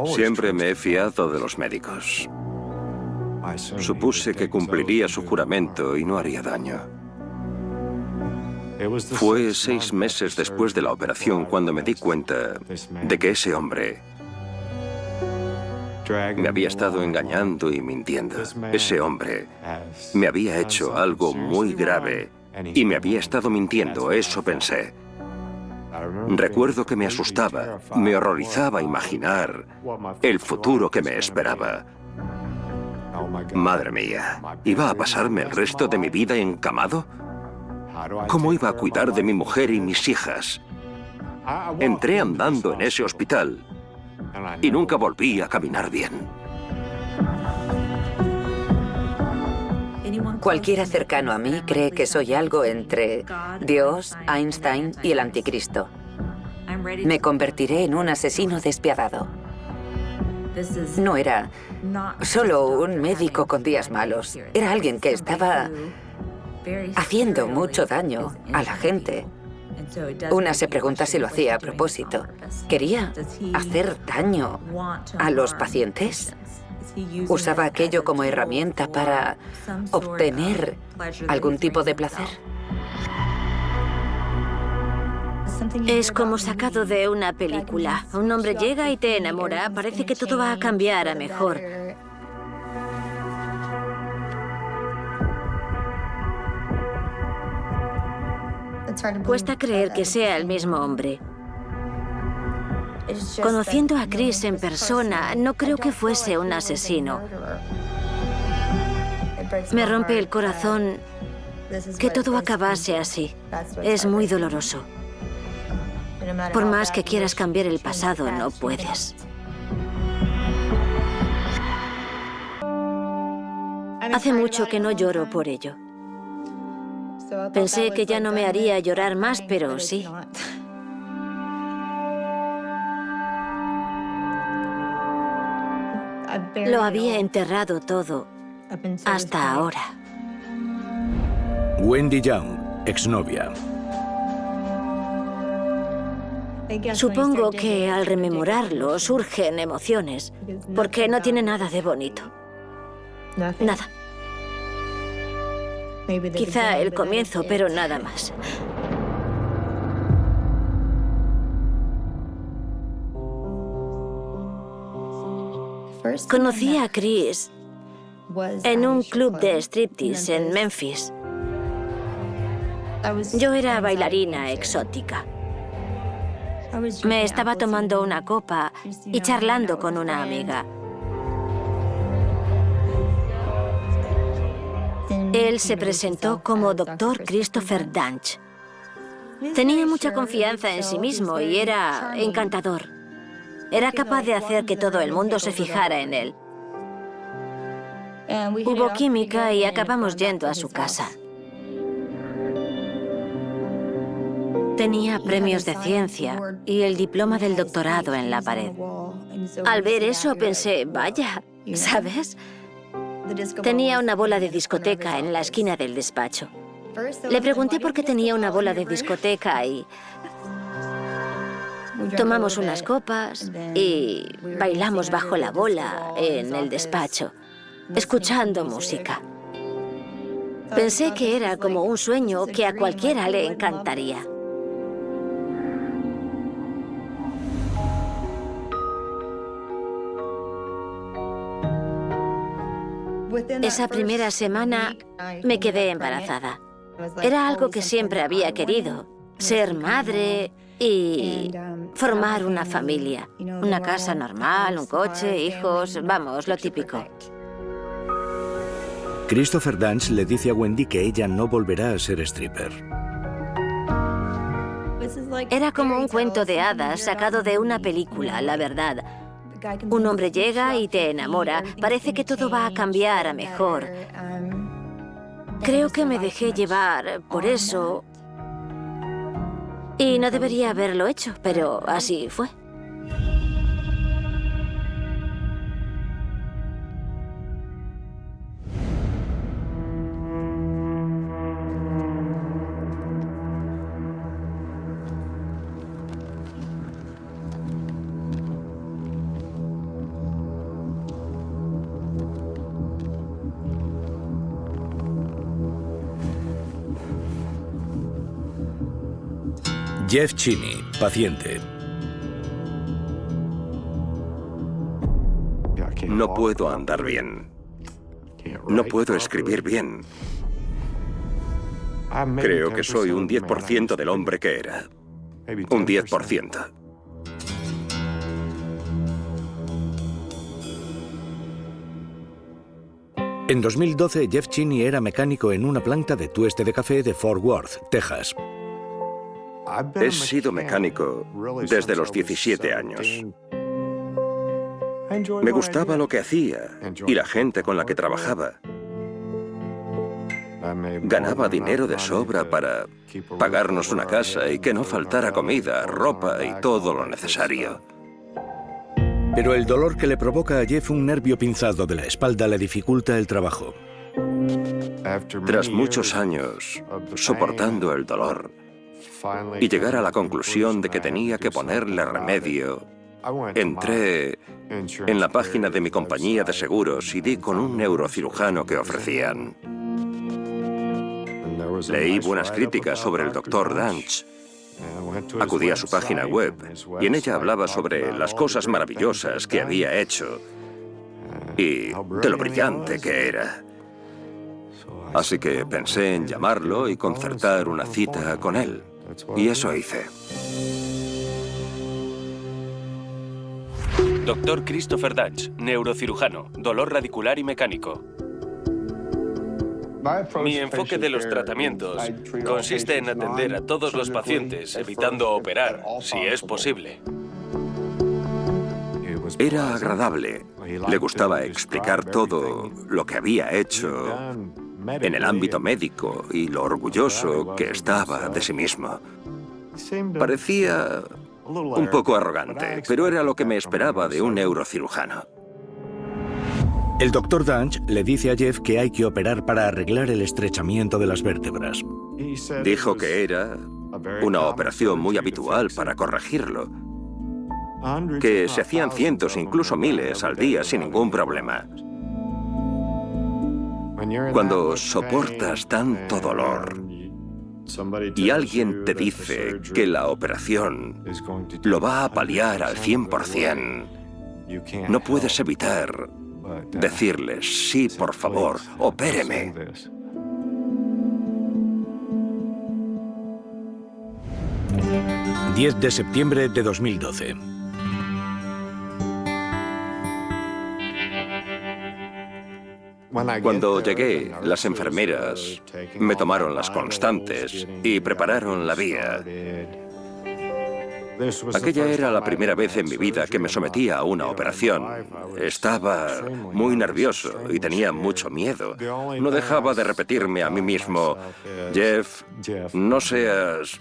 Siempre me he fiado de los médicos. Supuse que cumpliría su juramento y no haría daño. Fue 6 meses después de la operación cuando me di cuenta de que ese hombre me había estado engañando y mintiendo. Ese hombre me había hecho algo muy grave y me había estado mintiendo, eso pensé. Recuerdo que me asustaba, me horrorizaba imaginar el futuro que me esperaba. Madre mía, ¿iba a pasarme el resto de mi vida encamado? ¿Cómo iba a cuidar de mi mujer y mis hijas? Entré andando en ese hospital y nunca volví a caminar bien. Cualquiera cercano a mí cree que soy algo entre Dios, Einstein y el anticristo. Me convertiré en un asesino despiadado. No era solo un médico con días malos. Era alguien que estaba haciendo mucho daño a la gente. Una se pregunta si lo hacía a propósito. ¿Quería hacer daño a los pacientes? ¿Usaba aquello como herramienta para obtener algún tipo de placer? Es como sacado de una película. Un hombre llega y te enamora. Parece que todo va a cambiar a mejor. Cuesta creer que sea el mismo hombre. Conociendo a Chris en persona, no creo que fuese un asesino. Me rompe el corazón que todo acabase así. Es muy doloroso. Por más que quieras cambiar el pasado, no puedes. Hace mucho que no lloro por ello. Pensé que ya no me haría llorar más, pero sí. Lo había enterrado todo hasta ahora. Wendy Young, exnovia. Supongo que al rememorarlo surgen emociones, porque no tiene nada de bonito. Nada. Quizá el comienzo, pero nada más. Conocí a Chris en un club de striptease en Memphis. Yo era bailarina exótica. Me estaba tomando una copa y charlando con una amiga. Él se presentó como Dr. Christopher Danch. Tenía mucha confianza en sí mismo y era encantador. Era capaz de hacer que todo el mundo se fijara en él. Hubo química y acabamos yendo a su casa. Tenía premios de ciencia y el diploma del doctorado en la pared. Al ver eso pensé, vaya, ¿sabes? Tenía una bola de discoteca en la esquina del despacho. Le pregunté por qué tenía una bola de discoteca y tomamos unas copas y bailamos bajo la bola en el despacho, escuchando música. Pensé que era como un sueño que a cualquiera le encantaría. Esa primera semana me quedé embarazada. Era algo que siempre había querido, ser madre y formar una familia. Una casa normal, un coche, hijos, vamos, lo típico. Christopher Danch le dice a Wendy que ella no volverá a ser stripper. Era como un cuento de hadas sacado de una película, la verdad. Un hombre llega y te enamora. Parece que todo va a cambiar a mejor. Creo que me dejé llevar por eso. Y no debería haberlo hecho, pero así fue. Jeff Cheney, paciente. No puedo andar bien. No puedo escribir bien. Creo que soy un 10% del hombre que era. Un 10%. En 2012, Jeff Cheney era mecánico en una planta de tueste de café de Fort Worth, Texas. He sido mecánico desde los 17 años. Me gustaba lo que hacía y la gente con la que trabajaba. Ganaba dinero de sobra para pagarnos una casa y que no faltara comida, ropa y todo lo necesario. Pero el dolor que le provoca a Jeff un nervio pinzado de la espalda le dificulta el trabajo. Tras muchos años soportando el dolor y llegar a la conclusión de que tenía que ponerle remedio, entré en la página de mi compañía de seguros y di con un neurocirujano que ofrecían. Leí buenas críticas sobre el Dr. Danch. Acudí a su página web y en ella hablaba sobre las cosas maravillosas que había hecho y de lo brillante que era. Así que pensé en llamarlo y concertar una cita con él. Y eso hice. Dr. Christopher Danch, neurocirujano, dolor radicular y mecánico. Mi enfoque de los tratamientos consiste en atender a todos los pacientes, evitando operar, si es posible. Era agradable. Le gustaba explicar todo lo que había hecho en el ámbito médico y lo orgulloso que estaba de sí mismo. Parecía un poco arrogante, pero era lo que me esperaba de un neurocirujano. El Dr. Danch le dice a Jeff que hay que operar para arreglar el estrechamiento de las vértebras. Dijo que era una operación muy habitual para corregirlo, que se hacían cientos, incluso miles al día sin ningún problema. Cuando soportas tanto dolor y alguien te dice que la operación lo va a paliar al 100%, no puedes evitar decirles, sí, por favor, opéreme. ...10 de septiembre de 2012. Cuando llegué, las enfermeras me tomaron las constantes y prepararon la vía. Aquella era la primera vez en mi vida que me sometía a una operación. Estaba muy nervioso y tenía mucho miedo. No dejaba de repetirme a mí mismo, Jeff, no seas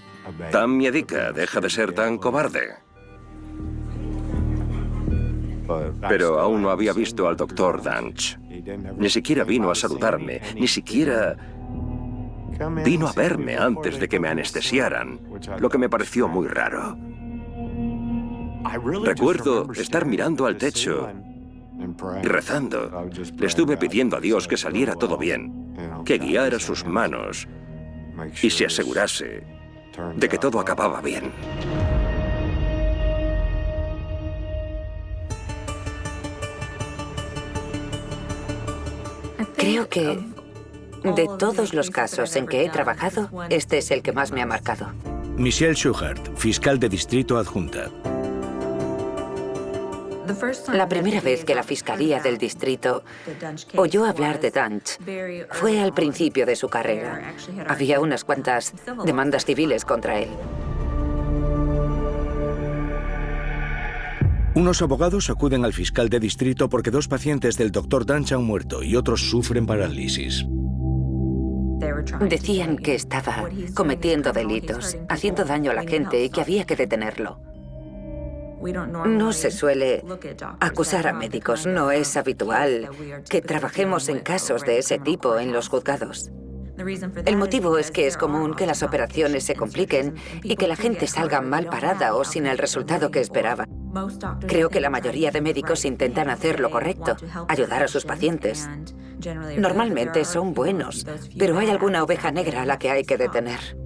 tan miedica, deja de ser tan cobarde. Pero aún no había visto al Dr. Danch. Ni siquiera vino a saludarme, ni siquiera vino a verme antes de que me anestesiaran, lo que me pareció muy raro. Recuerdo estar mirando al techo y rezando. Le estuve pidiendo a Dios que saliera todo bien, que guiara sus manos y se asegurase de que todo acababa bien. Creo que de todos los casos en que he trabajado, este es el que más me ha marcado. Michelle Schuchart, fiscal de distrito adjunta. La primera vez que la Fiscalía del Distrito oyó hablar de Danch fue al principio de su carrera. Había unas cuantas demandas civiles contra él. Unos abogados acuden al fiscal de distrito porque 2 pacientes del Dr. Danch han muerto y otros sufren parálisis. Decían que estaba cometiendo delitos, haciendo daño a la gente y que había que detenerlo. No se suele acusar a médicos, no es habitual que trabajemos en casos de ese tipo en los juzgados. El motivo es que es común que las operaciones se compliquen y que la gente salga mal parada o sin el resultado que esperaba. Creo que la mayoría de médicos intentan hacer lo correcto, ayudar a sus pacientes. Normalmente son buenos, pero hay alguna oveja negra a la que hay que detener.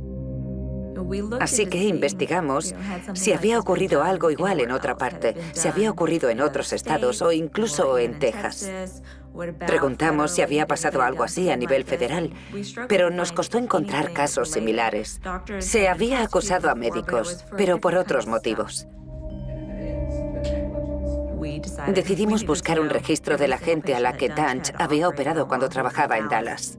Así que investigamos si había ocurrido algo igual en otra parte, si había ocurrido en otros estados o incluso en Texas. Preguntamos si había pasado algo así a nivel federal, pero nos costó encontrar casos similares. Se había acusado a médicos, pero por otros motivos. Decidimos buscar un registro de la gente a la que Danch había operado cuando trabajaba en Dallas.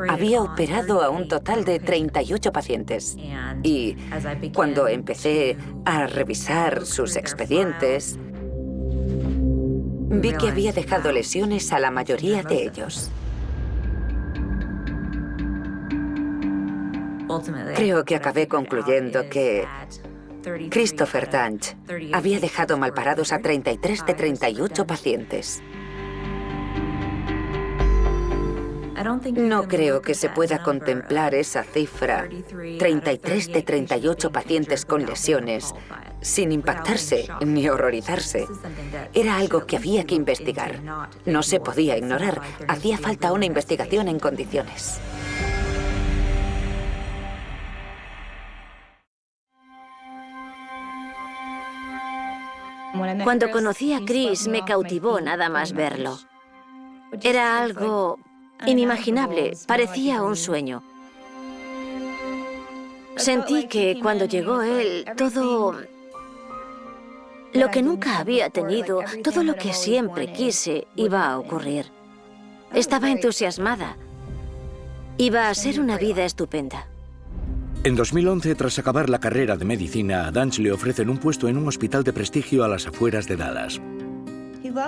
Había operado a un total de 38 pacientes. Y cuando empecé a revisar sus expedientes, vi que había dejado lesiones a la mayoría de ellos. Creo que acabé concluyendo que Christopher Danch había dejado malparados a 33 de 38 pacientes. No creo que se pueda contemplar esa cifra, 33 de 38 pacientes con lesiones, sin impactarse ni horrorizarse. Era algo que había que investigar. No se podía ignorar. Hacía falta una investigación en condiciones. Cuando conocí a Chris, me cautivó nada más verlo. Era algo inimaginable, parecía un sueño. Sentí que cuando llegó él, todo lo que nunca había tenido, todo lo que siempre quise, iba a ocurrir. Estaba entusiasmada. Iba a ser una vida estupenda. En 2011, tras acabar la carrera de medicina, a Danch le ofrecen un puesto en un hospital de prestigio a las afueras de Dallas.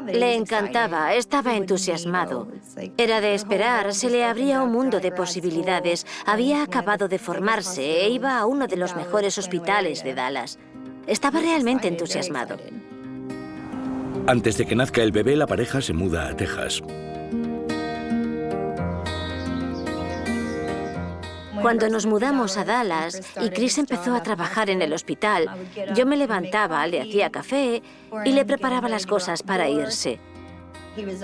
Le encantaba, estaba entusiasmado. Era de esperar, se le abría un mundo de posibilidades. Había acabado de formarse e iba a uno de los mejores hospitales de Dallas. Estaba realmente entusiasmado. Antes de que nazca el bebé, la pareja se muda a Texas. Cuando nos mudamos a Dallas y Chris empezó a trabajar en el hospital, yo me levantaba, le hacía café y le preparaba las cosas para irse.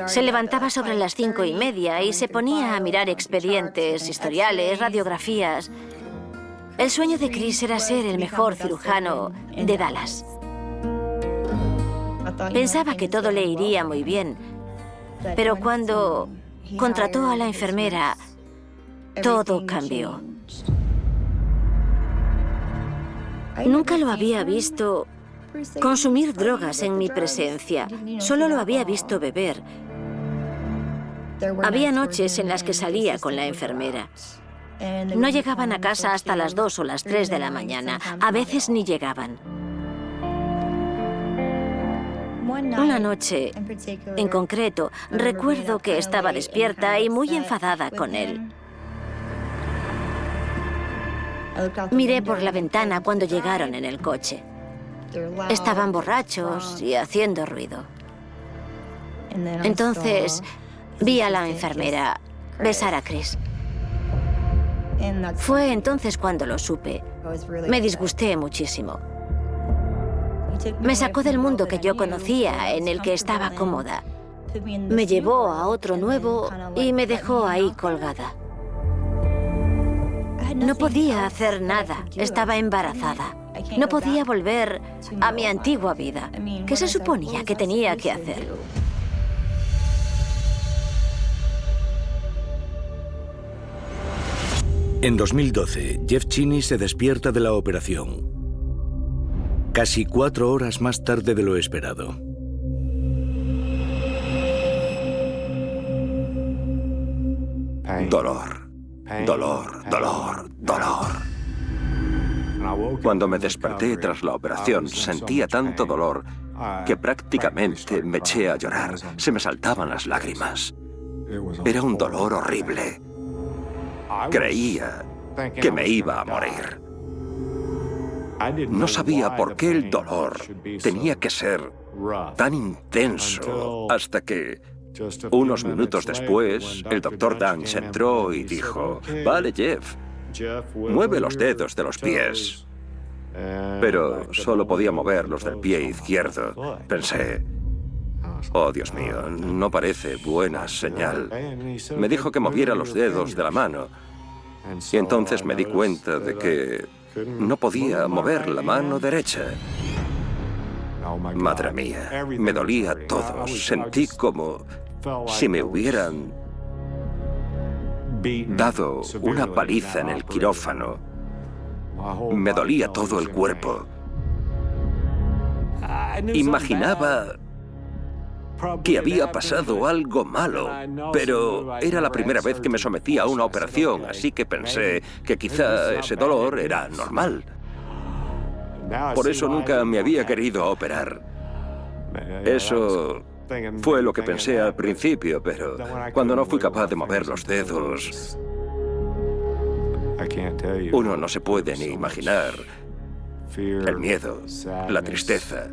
Se levantaba sobre las 5:30 y se ponía a mirar expedientes, historiales, radiografías. El sueño de Chris era ser el mejor cirujano de Dallas. Pensaba que todo le iría muy bien, pero cuando contrató a la enfermera, todo cambió. Nunca lo había visto consumir drogas en mi presencia. Solo lo había visto beber. Había noches en las que salía con la enfermera. No llegaban a casa hasta las 2 o las 3 de la mañana. A veces ni llegaban. Una noche, en concreto, recuerdo que estaba despierta y muy enfadada con él. Miré por la ventana cuando llegaron en el coche. Estaban borrachos y haciendo ruido. Entonces, vi a la enfermera besar a Chris. Fue entonces cuando lo supe. Me disgusté muchísimo. Me sacó del mundo que yo conocía, en el que estaba cómoda. Me llevó a otro nuevo y me dejó ahí colgada. No podía hacer nada, estaba embarazada. No podía volver a mi antigua vida. ¿Qué se suponía que tenía que hacer? En 2012, Jeff Cheney se despierta de la operación. Casi 4 horas más tarde de lo esperado. Dolor, dolor, dolor, dolor. Cuando me desperté tras la operación, sentía tanto dolor que prácticamente me eché a llorar. Se me saltaban las lágrimas. Era un dolor horrible. Creía que me iba a morir. No sabía por qué el dolor tenía que ser tan intenso hasta que, unos minutos después, el doctor Danch entró y dijo: «Vale, Jeff, mueve los dedos de los pies». Pero solo podía mover los del pie izquierdo. Pensé: «Oh, Dios mío, no parece buena señal». Me dijo que moviera los dedos de la mano Y entonces me di cuenta de que no podía mover la mano derecha. Madre mía, me dolía todo. Sentí como si me hubieran dado una paliza en el quirófano. Me dolía todo el cuerpo. Imaginaba que había pasado algo malo, pero era la primera vez que me sometía a una operación, así que pensé que quizá ese dolor era normal. Por eso nunca me había querido operar. Eso fue lo que pensé al principio, pero cuando no fui capaz de mover los dedos, uno no se puede ni imaginar el miedo, la tristeza,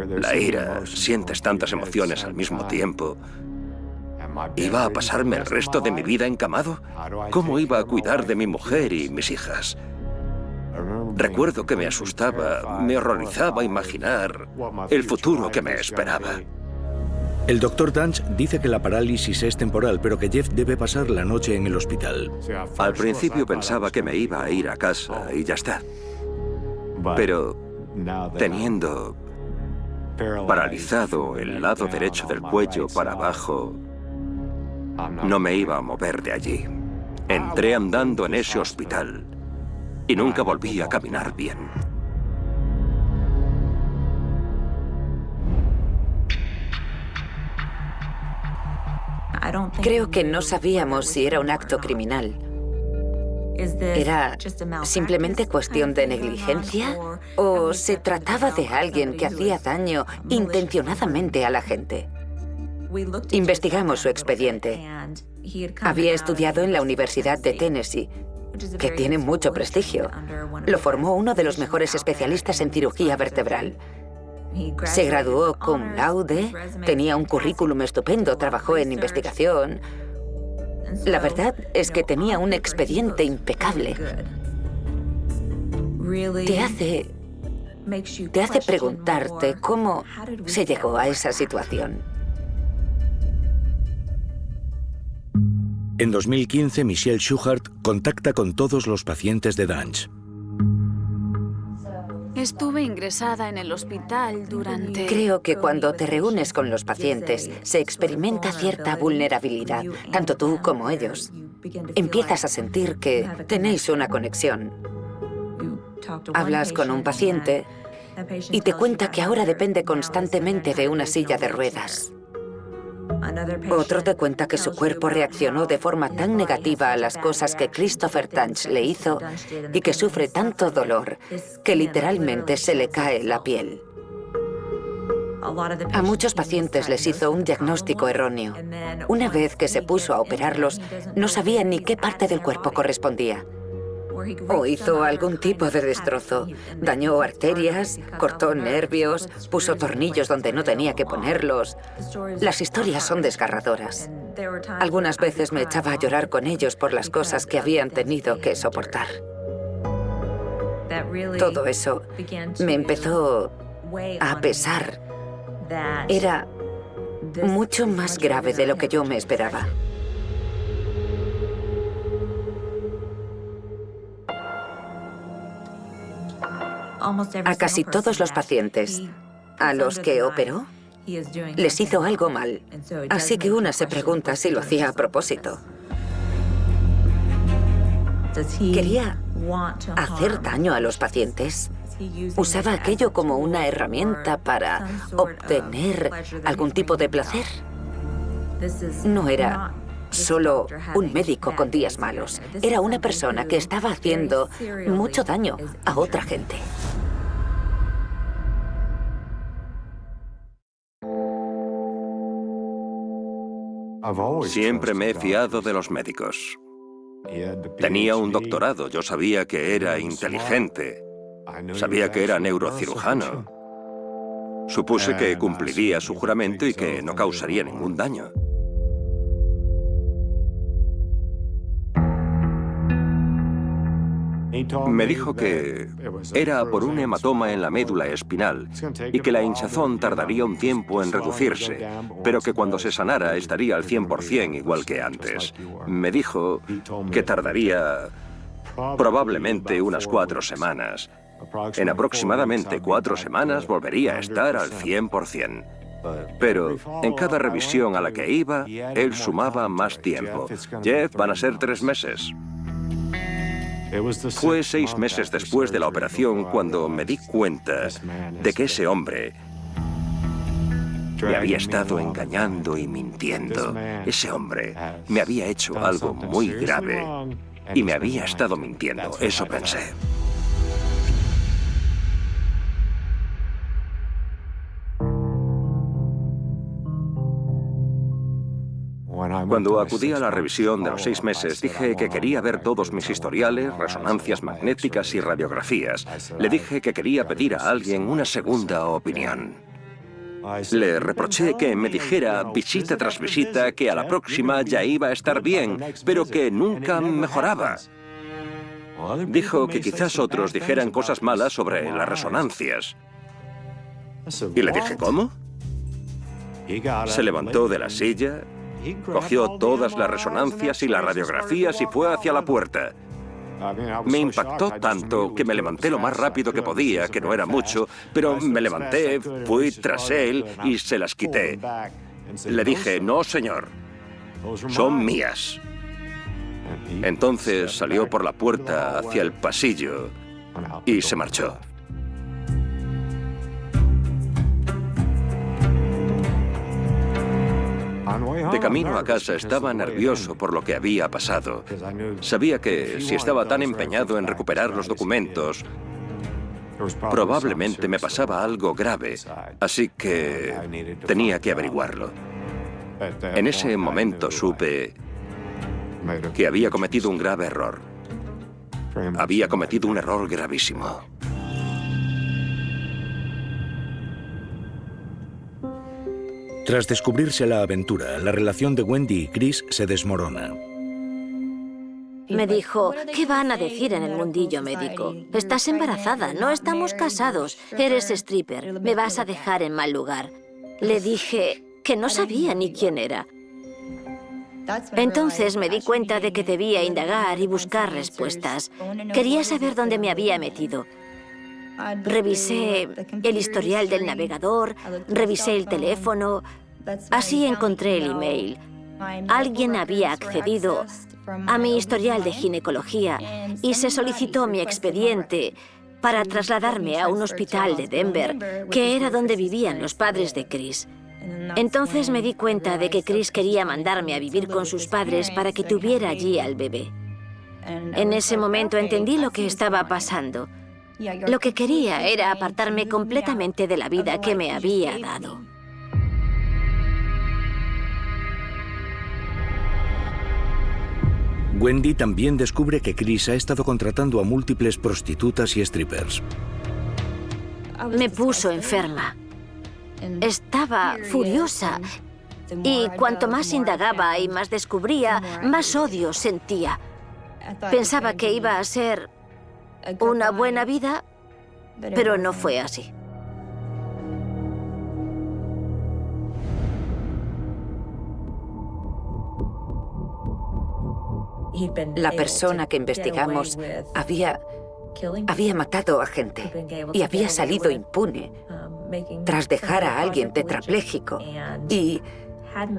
la ira. Sientes tantas emociones al mismo tiempo. ¿Iba a pasarme el resto de mi vida encamado? ¿Cómo iba a cuidar de mi mujer y mis hijas? Recuerdo que me asustaba, me horrorizaba imaginar el futuro que me esperaba. El doctor Dunge dice que la parálisis es temporal, pero que Jeff debe pasar la noche en el hospital. Al principio pensaba que me iba a ir a casa y ya está. Pero teniendo paralizado el lado derecho del cuello para abajo, no me iba a mover de allí. Entré andando en ese hospital y nunca volví a caminar bien. Creo que no sabíamos si era un acto criminal. ¿Era simplemente cuestión de negligencia? ¿O se trataba de alguien que hacía daño intencionadamente a la gente? Investigamos su expediente. Había estudiado en la Universidad de Tennessee, que tiene mucho prestigio. Lo formó uno de los mejores especialistas en cirugía vertebral. Se graduó cum laude, tenía un currículum estupendo, trabajó en investigación. La verdad es que tenía un expediente impecable. Te hace preguntarte cómo se llegó a esa situación. En 2015, Michelle Schuhart contacta con todos los pacientes de Dunge. Estuve ingresada en el hospital durante... Creo que cuando te reúnes con los pacientes se experimenta cierta vulnerabilidad, tanto tú como ellos. Empiezas a sentir que tenéis una conexión. Hablas con un paciente y te cuenta que ahora depende constantemente de una silla de ruedas. Otro te cuenta que su cuerpo reaccionó de forma tan negativa a las cosas que Christopher Dunge le hizo y que sufre tanto dolor que literalmente se le cae la piel. A muchos pacientes les hizo un diagnóstico erróneo. Una vez que se puso a operarlos, no sabía ni qué parte del cuerpo correspondía. O hizo algún tipo de destrozo. Dañó arterias, cortó nervios, puso tornillos donde no tenía que ponerlos. Las historias son desgarradoras. Algunas veces me echaba a llorar con ellos por las cosas que habían tenido que soportar. Todo eso me empezó a pesar. Era mucho más grave de lo que yo me esperaba. A casi todos los pacientes a los que operó les hizo algo mal, así que una se pregunta si lo hacía a propósito. ¿Quería hacer daño a los pacientes? ¿Usaba aquello como una herramienta para obtener algún tipo de placer? No era solo un médico con días malos. Era una persona que estaba haciendo mucho daño a otra gente. Siempre me he fiado de los médicos. Tenía un doctorado, yo sabía que era inteligente, sabía que era neurocirujano. Supuse que cumpliría su juramento y que no causaría ningún daño. Me dijo que era por un hematoma en la médula espinal y que la hinchazón tardaría un tiempo en reducirse, pero que cuando se sanara estaría al 100% igual que antes. Me dijo que tardaría probablemente unas 4 semanas. En aproximadamente 4 semanas volvería a estar al 100%. Pero en cada revisión a la que iba, él sumaba más tiempo. Jeff, van a ser 3 meses. Fue 6 meses después de la operación cuando me di cuenta de que ese hombre me había estado engañando y mintiendo. Ese hombre me había hecho algo muy grave y me había estado mintiendo. Eso pensé. Cuando acudí a la revisión de los 6 meses, dije que quería ver todos mis historiales, resonancias magnéticas y radiografías. Le dije que quería pedir a alguien una segunda opinión. Le reproché que me dijera visita tras visita que a la próxima ya iba a estar bien, pero que nunca mejoraba. Dijo que quizás otros dijeran cosas malas sobre las resonancias. Y le dije, ¿cómo? Se levantó de la silla, cogió todas las resonancias y las radiografías y fue hacia la puerta. Me impactó tanto que me levanté lo más rápido que podía, que no era mucho, pero me levanté, fui tras él y se las quité. Le dije, no, señor, son mías. Entonces salió por la puerta hacia el pasillo y se marchó. De camino a casa estaba nervioso por lo que había pasado. Sabía que si estaba tan empeñado en recuperar los documentos, probablemente me pasaba algo grave, así que tenía que averiguarlo. En ese momento supe que había cometido un grave error. Había cometido un error gravísimo. Tras descubrirse la aventura, la relación de Wendy y Chris se desmorona. Me dijo, ¿qué van a decir en el mundillo médico? Estás embarazada, no estamos casados, eres stripper, me vas a dejar en mal lugar. Le dije que no sabía ni quién era. Entonces me di cuenta de que debía indagar y buscar respuestas. Quería saber dónde me había metido. Revisé el historial del navegador, revisé el teléfono, así encontré el email. Alguien había accedido a mi historial de ginecología y se solicitó mi expediente para trasladarme a un hospital de Denver, que era donde vivían los padres de Chris. Entonces me di cuenta de que Chris quería mandarme a vivir con sus padres para que tuviera allí al bebé. En ese momento entendí lo que estaba pasando. Lo que quería era apartarme completamente de la vida que me había dado. Wendy también descubre que Chris ha estado contratando a múltiples prostitutas y strippers. Me puso enferma. Estaba furiosa. Y cuanto más indagaba y más descubría, más odio sentía. Pensaba que iba a ser una buena vida, pero no fue así. La persona que investigamos había matado a gente y había salido impune tras dejar a alguien tetrapléjico y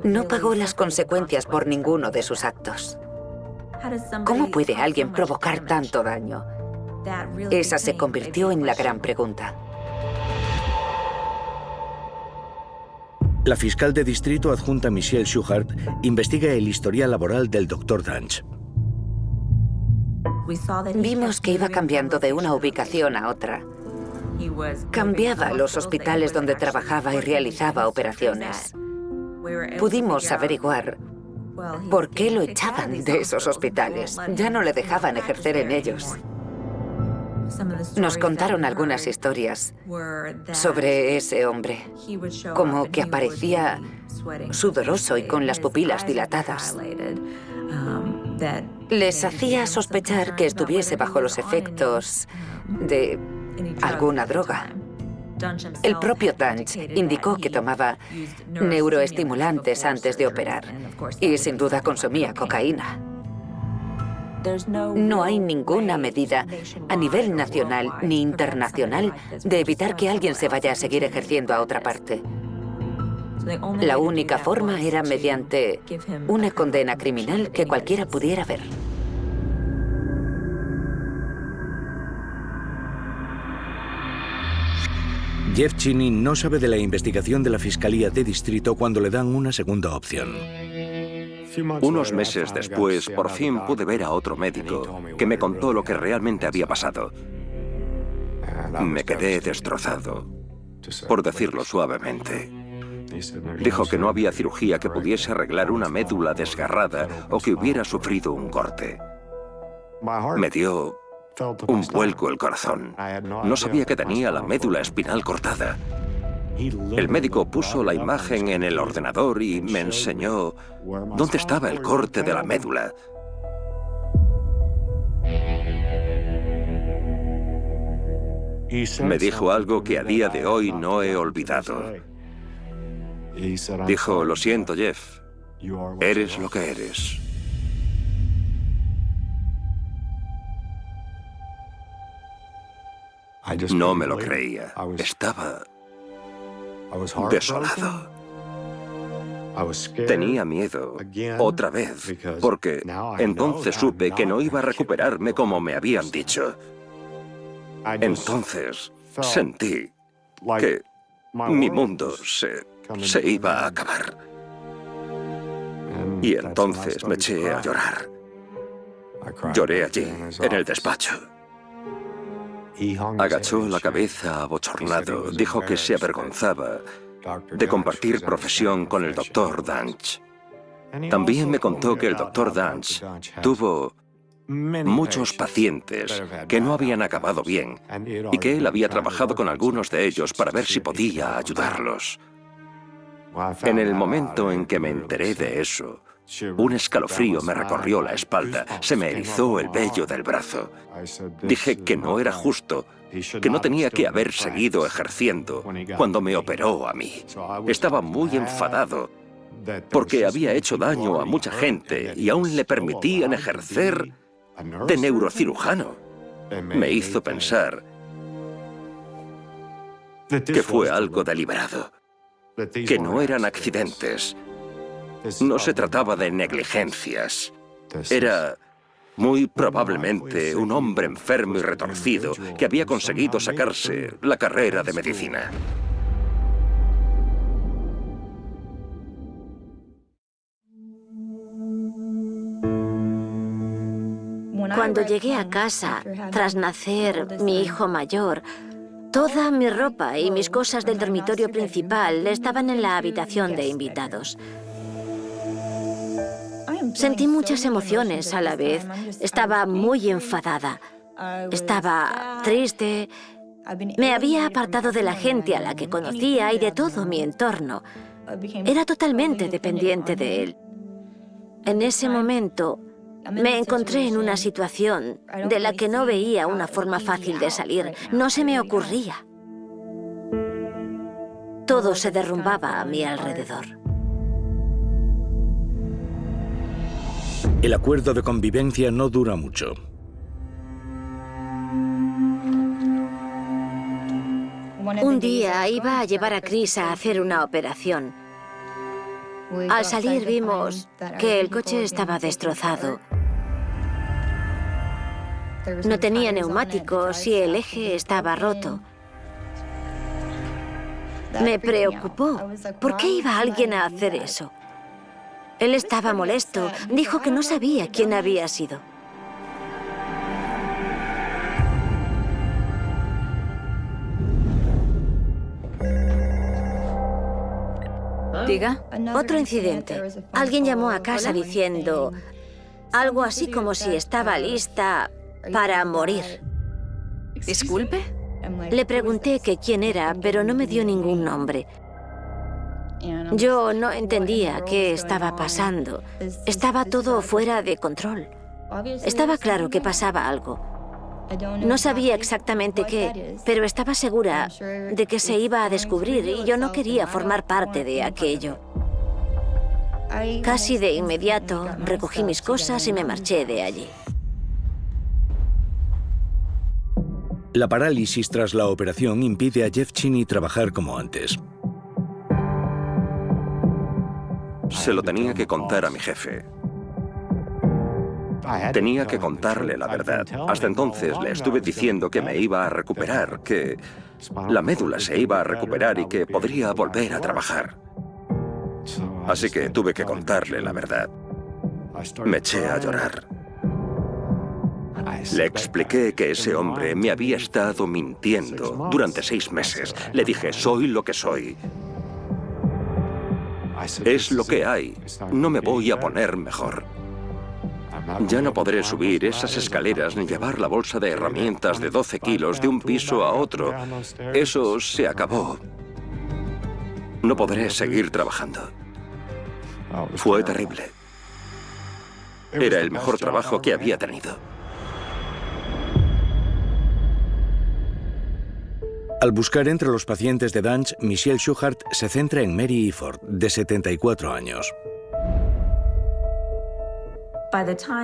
no pagó las consecuencias por ninguno de sus actos. ¿Cómo puede alguien provocar tanto daño? Esa se convirtió en la gran pregunta. La fiscal de distrito adjunta Michelle Schuhart investiga el historial laboral del Dr. Danch. Vimos que iba cambiando de una ubicación a otra. Cambiaba los hospitales donde trabajaba y realizaba operaciones. Pudimos averiguar por qué lo echaban de esos hospitales. Ya no le dejaban ejercer en ellos. Nos contaron algunas historias sobre ese hombre, como que aparecía sudoroso y con las pupilas dilatadas. les hacía sospechar que estuviese bajo los efectos de alguna droga. El propio Dunch indicó que tomaba neuroestimulantes antes de operar y sin duda consumía cocaína. No hay ninguna medida a nivel nacional ni internacional de evitar que alguien se vaya a seguir ejerciendo a otra parte. La única forma era mediante una condena criminal que cualquiera pudiera ver. Jeff Cheney no sabe de la investigación de la Fiscalía de Distrito cuando le dan una segunda opción. Unos meses después, por fin pude ver a otro médico que me contó lo que realmente había pasado. Me quedé destrozado, por decirlo suavemente. Dijo que no había cirugía que pudiese arreglar una médula desgarrada o que hubiera sufrido un corte. Me dio un vuelco el corazón. No sabía que tenía la médula espinal cortada. El médico puso la imagen en el ordenador y me enseñó dónde estaba el corte de la médula. Me dijo algo que a día de hoy no he olvidado. Dijo, lo siento, Jeff, eres lo que eres. No me lo creía. Estaba desolado. Tenía miedo, otra vez, porque entonces supe que no iba a recuperarme como me habían dicho. Entonces sentí que mi mundo se iba a acabar. Y entonces me eché a llorar. Lloré allí, en el despacho. Agachó la cabeza abochornado. Dijo que se avergonzaba de compartir profesión con el Dr. Dunch. También me contó que el Dr. Dunch tuvo muchos pacientes que no habían acabado bien y que él había trabajado con algunos de ellos para ver si podía ayudarlos. En el momento en que me enteré de eso, un escalofrío me recorrió la espalda, se me erizó el vello del brazo. Dije que no era justo, que no tenía que haber seguido ejerciendo cuando me operó a mí. Estaba muy enfadado porque había hecho daño a mucha gente y aún le permitían ejercer de neurocirujano. Me hizo pensar que fue algo deliberado, que no eran accidentes. No se trataba de negligencias. Era muy probablemente un hombre enfermo y retorcido que había conseguido sacarse la carrera de medicina. Cuando llegué a casa, tras nacer mi hijo mayor, toda mi ropa y mis cosas del dormitorio principal estaban en la habitación de invitados. Sentí muchas emociones a la vez. Estaba muy enfadada. Estaba triste. Me había apartado de la gente a la que conocía y de todo mi entorno. Era totalmente dependiente de él. En ese momento me encontré en una situación de la que no veía una forma fácil de salir. No se me ocurría. Todo se derrumbaba a mi alrededor. El acuerdo de convivencia no dura mucho. Un día iba a llevar a Chris a hacer una operación. Al salir vimos que el coche estaba destrozado. No tenía neumáticos y el eje estaba roto. Me preocupó. ¿Por qué iba alguien a hacer eso? Él estaba molesto. Dijo que no sabía quién había sido. Diga. Otro incidente. Alguien llamó a casa diciendo algo así como si estaba lista para morir. Disculpe. Le pregunté que quién era, pero no me dio ningún nombre. Yo no entendía qué estaba pasando. Estaba todo fuera de control. Estaba claro que pasaba algo. No sabía exactamente qué, pero estaba segura de que se iba a descubrir y yo no quería formar parte de aquello. Casi de inmediato recogí mis cosas y me marché de allí. La parálisis tras la operación impide a Jeff Cheney trabajar como antes. Se lo tenía que contar a mi jefe. Tenía que contarle la verdad. Hasta entonces le estuve diciendo que me iba a recuperar, que la médula se iba a recuperar y que podría volver a trabajar. Así que tuve que contarle la verdad. Me eché a llorar. Le expliqué que ese hombre me había estado mintiendo durante 6 meses. Le dije, soy lo que soy. Es lo que hay. No me voy a poner mejor. Ya no podré subir esas escaleras ni llevar la bolsa de herramientas de 12 kilos de un piso a otro. Eso se acabó. No podré seguir trabajando. Fue terrible. Era el mejor trabajo que había tenido. Al buscar entre los pacientes de Danch, Michelle Schuchart se centra en Mary Iford, de 74 años.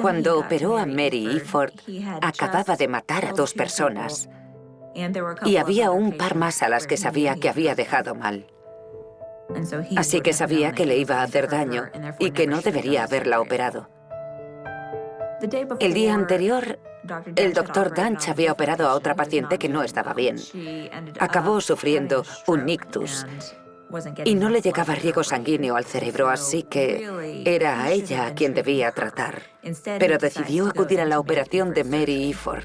Cuando operó a Mary Iford, acababa de matar a 2 personas. Y había un par más a las que sabía que había dejado mal. Así que sabía que le iba a hacer daño y que no debería haberla operado. El día anterior, el doctor Danch había operado a otra paciente que no estaba bien. Acabó sufriendo un ictus y no le llegaba riego sanguíneo al cerebro, así que era a ella a quien debía tratar. Pero decidió acudir a la operación de Mary Iford.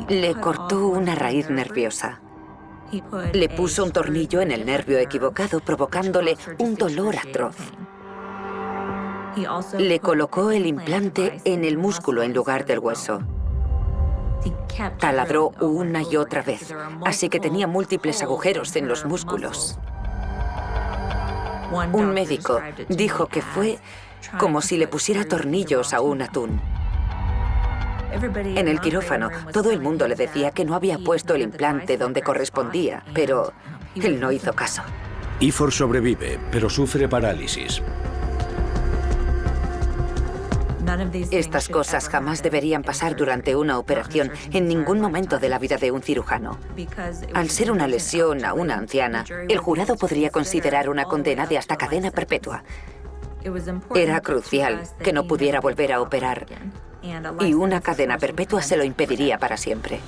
Le cortó una raíz nerviosa. Le puso un tornillo en el nervio equivocado, provocándole un dolor atroz. Le colocó el implante en el músculo en lugar del hueso. Taladró una y otra vez, así que tenía múltiples agujeros en los músculos. Un médico dijo que fue como si le pusiera tornillos a un atún. En el quirófano, todo el mundo le decía que no había puesto el implante donde correspondía, pero él no hizo caso. Iford sobrevive, pero sufre parálisis. Estas cosas jamás deberían pasar durante una operación en ningún momento de la vida de un cirujano. Al ser una lesión a una anciana, el jurado podría considerar una condena de hasta cadena perpetua. Era crucial que no pudiera volver a operar, y una cadena perpetua se lo impediría para siempre.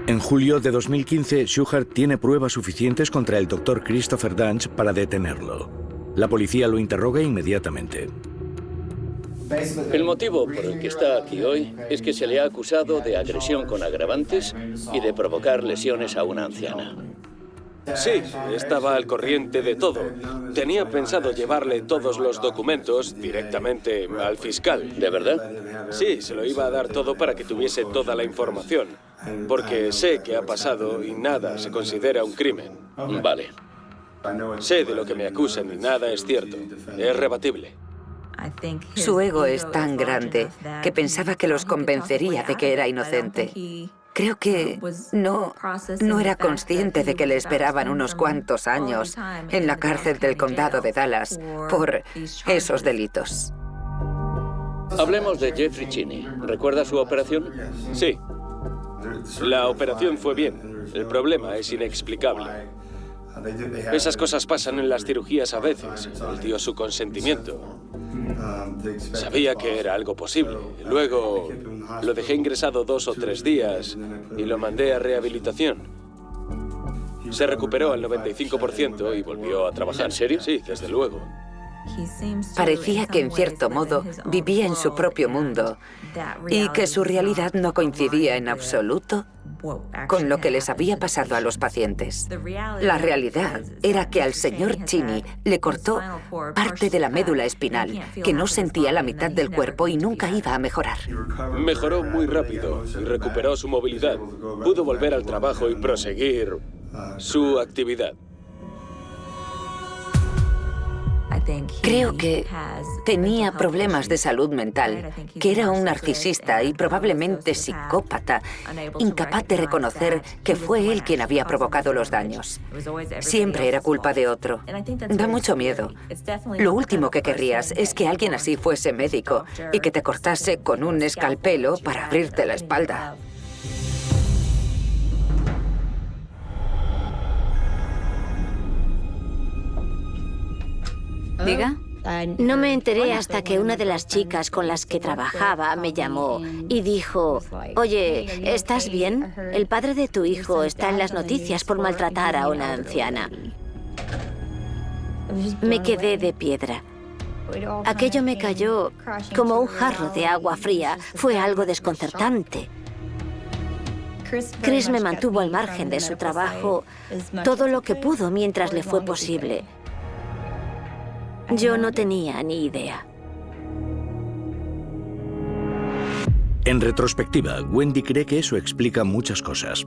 En julio de 2015, Schuchart tiene pruebas suficientes contra el Dr. Christopher Danch para detenerlo. La policía lo interroga inmediatamente. El motivo por el que está aquí hoy es que se le ha acusado de agresión con agravantes y de provocar lesiones a una anciana. Sí, estaba al corriente de todo. Tenía pensado llevarle todos los documentos directamente al fiscal. ¿De verdad? Sí, se lo iba a dar todo para que tuviese toda la información. Porque sé qué ha pasado y nada se considera un crimen. Vale. Sé de lo que me acusan y nada es cierto. Es rebatible. Su ego es tan grande que pensaba que los convencería de que era inocente. Creo que no era consciente de que le esperaban unos cuantos años en la cárcel del condado de Dallas por esos delitos. Hablemos de Jeffrey Cheney. ¿Recuerda su operación? Sí. La operación fue bien. El problema es inexplicable. Esas cosas pasan en las cirugías a veces. Él dio su consentimiento. Sabía que era algo posible. Luego lo dejé ingresado 2 o 3 días y lo mandé a rehabilitación. Se recuperó al 95% y volvió a trabajar. ¿En serio? Sí, desde luego. Parecía que, en cierto modo, vivía en su propio mundo y que su realidad no coincidía en absoluto con lo que les había pasado a los pacientes. La realidad era que al señor Cheney le cortó parte de la médula espinal, que no sentía la mitad del cuerpo y nunca iba a mejorar. Mejoró muy rápido y recuperó su movilidad. Pudo volver al trabajo y proseguir su actividad. Creo que tenía problemas de salud mental, que era un narcisista y probablemente psicópata, incapaz de reconocer que fue él quien había provocado los daños. Siempre era culpa de otro. Da mucho miedo. Lo último que querrías es que alguien así fuese médico y que te cortase con un escalpelo para abrirte la espalda. Diga. No me enteré hasta que una de las chicas con las que trabajaba me llamó y dijo: oye, ¿estás bien? El padre de tu hijo está en las noticias por maltratar a una anciana. Me quedé de piedra. Aquello me cayó como un jarro de agua fría. Fue algo desconcertante. Chris me mantuvo al margen de su trabajo todo lo que pudo mientras le fue posible. Yo no tenía ni idea. En retrospectiva, Wendy cree que eso explica muchas cosas.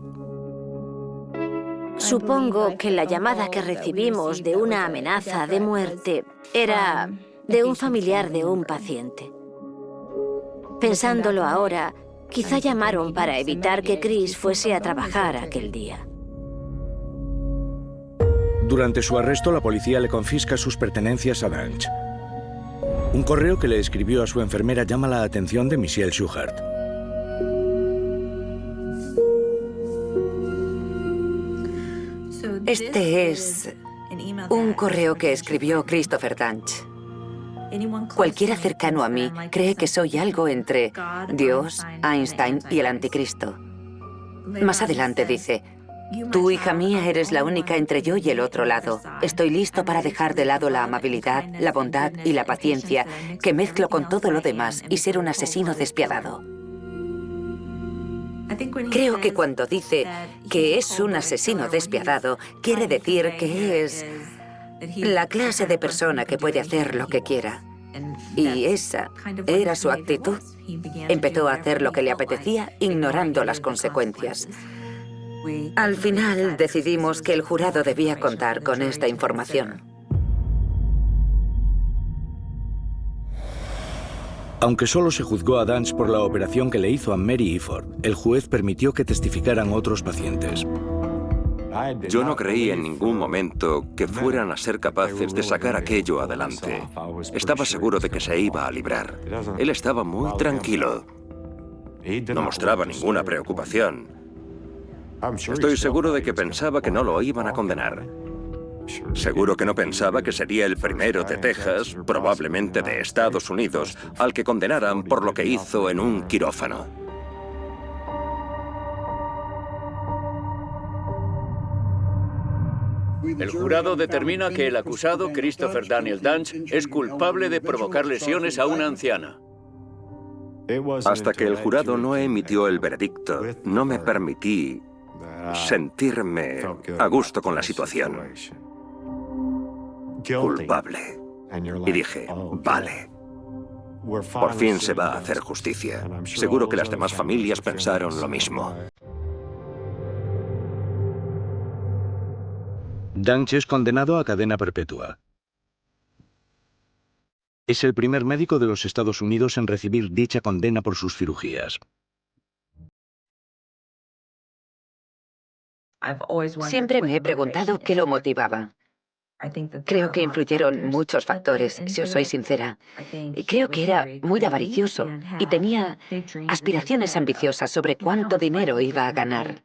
Supongo que la llamada que recibimos de una amenaza de muerte era de un familiar de un paciente. Pensándolo ahora, quizá llamaron para evitar que Chris fuese a trabajar aquel día. Durante su arresto, la policía le confisca sus pertenencias a Danch. Un correo que le escribió a su enfermera llama la atención de Michelle Schuchart. Este es un correo que escribió Christopher Danch. Cualquiera cercano a mí cree que soy algo entre Dios, Einstein y el anticristo. Más adelante dice: tú, hija mía, eres la única entre yo y el otro lado. Estoy listo para dejar de lado la amabilidad, la bondad y la paciencia que mezclo con todo lo demás y ser un asesino despiadado. Creo que cuando dice que es un asesino despiadado, quiere decir que es la clase de persona que puede hacer lo que quiera. Y esa era su actitud. Empezó a hacer lo que le apetecía, ignorando las consecuencias. Al final decidimos que el jurado debía contar con esta información. Aunque solo se juzgó a Danch por la operación que le hizo a Mary Iford, el juez permitió que testificaran otros pacientes. Yo no creí en ningún momento que fueran a ser capaces de sacar aquello adelante. Estaba seguro de que se iba a librar. Él estaba muy tranquilo. No mostraba ninguna preocupación. Estoy seguro de que pensaba que no lo iban a condenar. Seguro que no pensaba que sería el primero de Texas, probablemente de Estados Unidos, al que condenaran por lo que hizo en un quirófano. El jurado determina que el acusado, Christopher Daniel Danch, es culpable de provocar lesiones a una anciana. Hasta que el jurado no emitió el veredicto, no me permití sentirme a gusto con la situación. Culpable. Y dije, vale. Por fin se va a hacer justicia. Seguro que las demás familias pensaron lo mismo. Danch es condenado a cadena perpetua. Es el primer médico de los Estados Unidos en recibir dicha condena por sus cirugías. Siempre me he preguntado qué lo motivaba. Creo que influyeron muchos factores, si os soy sincera. Creo que era muy avaricioso y tenía aspiraciones ambiciosas sobre cuánto dinero iba a ganar.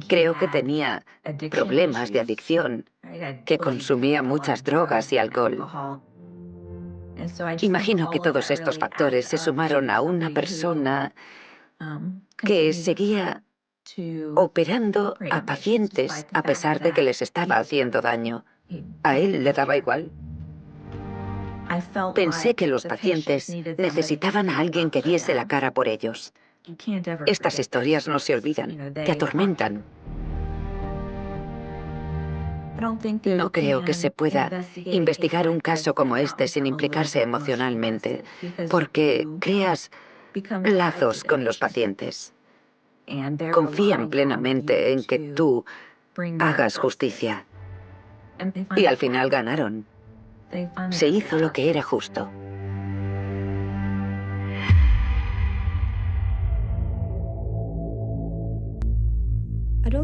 Creo que tenía problemas de adicción, que consumía muchas drogas y alcohol. Imagino que todos estos factores se sumaron a una persona que seguía operando a pacientes a pesar de que les estaba haciendo daño. A él le daba igual. Pensé que los pacientes necesitaban a alguien que diese la cara por ellos. Estas historias no se olvidan, te atormentan. No creo que se pueda investigar un caso como este sin implicarse emocionalmente, porque creas lazos con los pacientes. Confían plenamente en que tú hagas justicia. Y al final ganaron. Se hizo lo que era justo.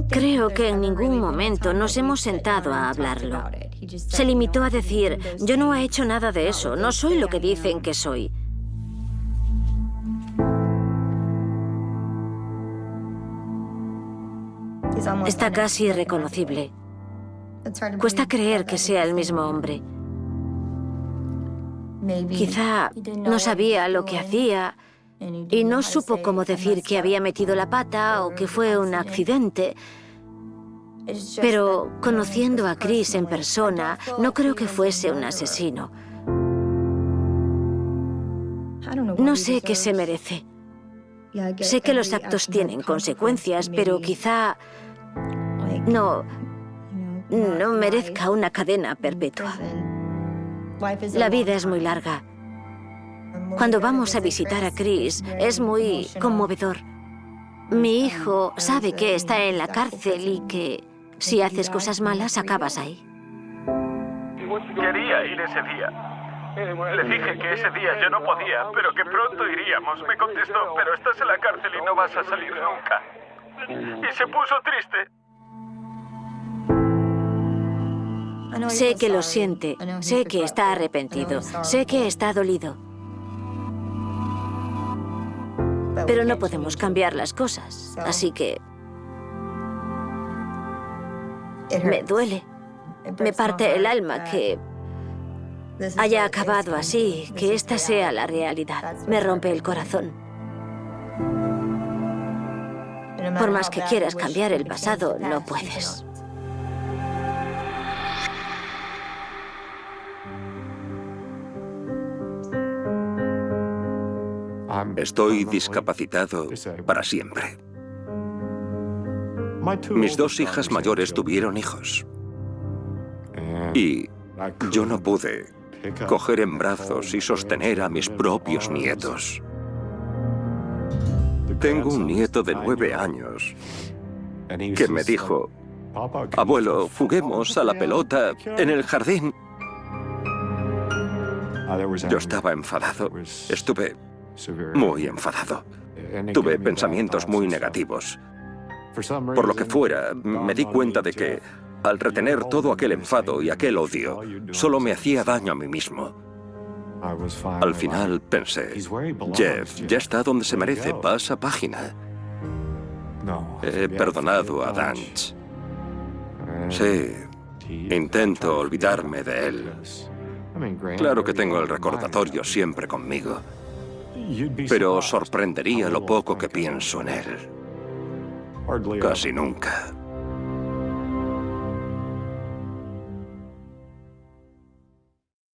Creo que en ningún momento nos hemos sentado a hablarlo. Se limitó a decir, yo no he hecho nada de eso, no soy lo que dicen que soy. Está casi irreconocible. Cuesta creer que sea el mismo hombre. Quizá no sabía lo que hacía y no supo cómo decir que había metido la pata o que fue un accidente. Pero conociendo a Chris en persona, no creo que fuese un asesino. No sé qué se merece. Sé que los actos tienen consecuencias, pero quizá no merezca una cadena perpetua. La vida es muy larga. Cuando vamos a visitar a Chris, es muy conmovedor. Mi hijo sabe que está en la cárcel y que si haces cosas malas, acabas ahí. Quería ir ese día. Le dije que ese día yo no podía, pero que pronto iríamos. Me contestó, pero estás en la cárcel y no vas a salir nunca. Y se puso triste. Sé que lo siente, sé que está arrepentido, sé que está dolido. Pero no podemos cambiar las cosas, así que me duele. Me parte el alma que haya acabado así, que esta sea la realidad. Me rompe el corazón. Por más que quieras cambiar el pasado, no puedes. Estoy discapacitado para siempre. Mis dos hijas mayores tuvieron hijos. Y yo no pude coger en brazos y sostener a mis propios nietos. Tengo un nieto de 9 años que me dijo, abuelo, juguemos a la pelota en el jardín. Yo estaba enfadado. Estuve muy enfadado. Tuve pensamientos muy negativos. Por lo que fuera, me di cuenta de que, al retener todo aquel enfado y aquel odio, solo me hacía daño a mí mismo. Al final pensé, Jeff ya está donde se merece, pasa página. He perdonado a Danch. Sí, intento olvidarme de él. Claro que tengo el recordatorio siempre conmigo, pero os sorprendería lo poco que pienso en él. Casi nunca.